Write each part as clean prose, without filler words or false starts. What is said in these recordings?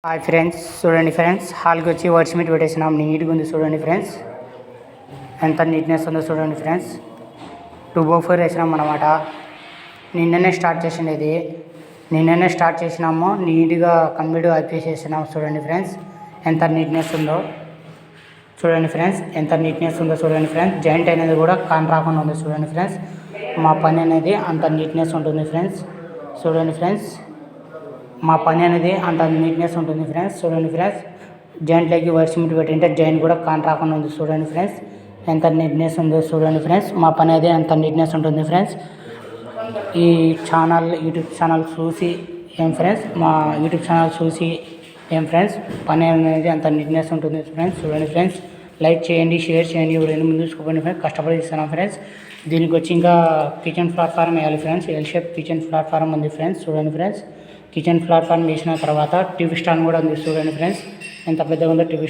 Hi friends, చూడండి friends, హాల్కి వచ్చి వర్డ్స్ మీట్ పెట్టేసినాం. నీట్గా ఉంది చూడండి ఫ్రెండ్స్, ఎంత నీట్నెస్ ఉందో చూడండి ఫ్రెండ్స్. 2x4 వేసినాం అనమాట. నిన్ననే స్టార్ట్ చేసినాము. నీట్గా కంప్లీట్ అయిపోసేసినాము. చూడండి ఫ్రెండ్స్, ఎంత నీట్నెస్ ఉందో చూడండి ఫ్రెండ్స్, చూడండి ఫ్రెండ్స్. జాయింట్ అనేది కూడా కాన్ రాకుండా ఉంది చూడండి ఫ్రెండ్స్. మా పని అనేది అంత నీట్నెస్ ఉంటుంది ఫ్రెండ్స్. చూడండి ఫ్రెండ్స్, మా పని అనేది అంత నీట్నెస్ ఉంటుంది ఫ్రెండ్స్. చూడండి ఫ్రెండ్స్, జాయింట్లోకి వర్డ్స్ మీట్ పెట్టింటే జాయింట్ కూడా కాన్ రాకుండా ఉంది చూడండి ఫ్రెండ్స్. ఎంత నీట్నెస్ ఉందో చూడండి ఫ్రెండ్స్. మా పని అనేది అంత నీట్నెస్ ఉంటుంది ఫ్రెండ్స్. ఈ యూట్యూబ్ ఛానల్ చూసి మా యూట్యూబ్ ఛానల్ చూసి ఫ్రెండ్స్, పని అనేది అంత నీట్నెస్ ఉంటుంది ఫ్రెండ్స్. చూడండి ఫ్రెండ్స్, లైక్ చేయండి, షేర్ చేయండి, ఎవరైనా ముందు చూసుకోండి ఫ్రెండ్స్. కష్టపడి ఇస్తున్నాం ఫ్రెండ్స్. దీనికి వచ్చి ఇంకా కిచెన్ ప్లాట్ఫారం వేయాలి friends. L shape kitchen platform ఉంది ఫ్రెండ్స్. చూడండి ఫ్రెండ్స్, కిచెన్ ప్లాట్ఫామ్ వేసిన తర్వాత టీవీ స్టాండ్ కూడా ఉంది చూడండి ఫ్రెండ్స్. ఎంత పెద్దగా ఉందో టీవీ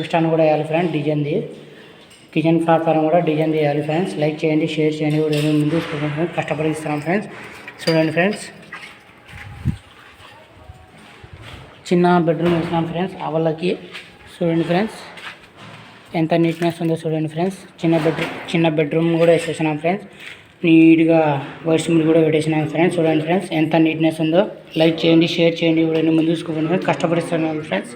స్టాండ్ కూడా వేయాలి ఫ్రెండ్స్. డిజైన్ది కిచెన్ ప్లాట్ఫామ్ కూడా డిజైన్ వేయాలి ఫ్రెండ్స్. లైక్ చేయండి, షేర్ చేయండి, ఎవరైనా ముందు చూసుకోండి ఫ్రెండ్స్. కష్టపడి ఇస్తున్నాం ఫ్రెండ్స్. చూడండి ఫ్రెండ్స్, చిన్న బెడ్రూమ్ వేసినాం ఫ్రెండ్స్. వాళ్ళకి చూడండి ఫ్రెండ్స్, ఎంత నీట్నెస్ ఉందో చూడండి ఫ్రెండ్స్. చిన్న బెడ్రూమ్ కూడా వేసేసినాం ఫ్రెండ్స్. నీట్గా వర్డ్స్ మీట్ కూడా పెట్టేసినాం ఫ్రెండ్స్. చూడండి ఫ్రెండ్స్, ఎంత నీట్నెస్ ఉందో. లైక్ చేయండి, షేర్ చేయండి, ఎవరైనా ముందు చూసుకోండి ఫ్రెండ్స్. కష్టపడిస్తున్నాం ఫ్రెండ్స్.